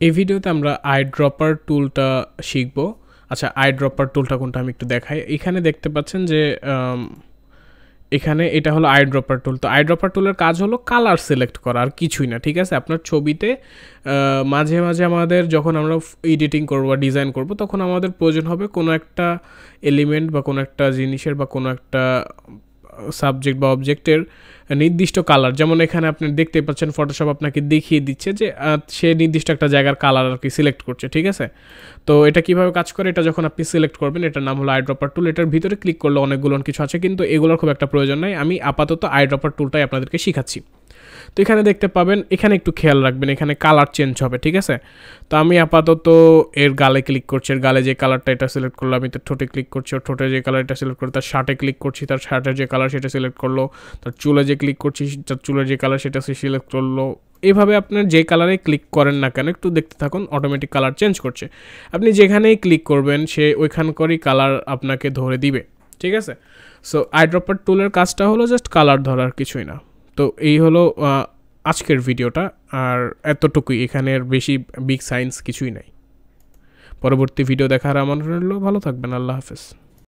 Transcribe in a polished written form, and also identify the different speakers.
Speaker 1: এই ভিডিওতে আমরা আইড্রপার টুলটা শিখব। আচ্ছা, আইড্রপার টুলটা কোনটা আমি একটু দেখাই। এখানে দেখতে পাচ্ছেন যে এখানে এটা হলো আইড্রপার টুল। তো আইড্রপার টুলের কাজ হলো কালার সিলেক্ট করা, আর কিছুই না, ঠিক আছে। আপনার ছবিতে মাঝে মাঝে আমাদের যখন আমরা এডিটিং করব বা ডিজাইন করব, তখন আমাদের প্রয়োজন হবে কোনো একটা এলিমেন্ট বা কোনো একটা জিনিসের বা কোনো একটা সাবজেক্ট বা অবজেক্টের নির্দিষ্ট কালার। যেমন এখানে আপনি দেখতে পাচ্ছেন ফটোশপ আপনাকে দেখিয়ে দিচ্ছে যে সে নির্দিষ্ট একটা জায়গার কালার আর কি সিলেক্ট করছে, ঠিক আছে। তো এটা কিভাবে কাজ করে, এটা যখন আপনি সিলেক্ট করবেন, এটার নাম হলো আইড্রপার টুল। এটার ভিতরে ক্লিক করলে অনেকগুলো কিছু আছে, কিন্তু এগুলোর খুব একটা প্রয়োজন নাই। আমি আপাতত আইড্রপার টুলটাই আপনাদেরকে শিখাচ্ছি। তো এখানে দেখতে পাবেন, এখানে একটু খেয়াল রাখবেন, এখানে কালার চেঞ্জ হবে, ঠিক আছে। তো আমি আপাতত এর গালে ক্লিক করছি, এর গালে যে কালারটা এটা সিলেক্ট করলো। আমি তার ঠোঁটে ক্লিক করছি, ওর ঠোঁটে যে কালারটা সিলেক্ট করলো। তার শার্টে ক্লিক করছি, তার শার্টের যে কালার সেটা সিলেক্ট করলো। তার চুলে যে ক্লিক করছি, তার চুলের যে কালার সেটা সে সিলেক্ট করলো। এইভাবে আপনার যে কালারে ক্লিক করেন না কেন, একটু দেখতে থাকুন, অটোমেটিক কালার চেঞ্জ করছে। আপনি যেখানেই ক্লিক করবেন সে ওইখানকারই কালার আপনাকে ধরে দিবে, ঠিক আছে। সো আইড্রপার টুলের কাজটা হলো জাস্ট কালার ধরার, কিছুই না। তো এই হলো আজকের ভিডিওটা, আর এতটুকুই। এখানের বেশি বিগ সায়েন্স কিছুই নাই। পরবর্তী ভিডিও দেখার আমন্ত্রণ রইল। ভালো থাকবেন। আল্লাহ হাফেজ।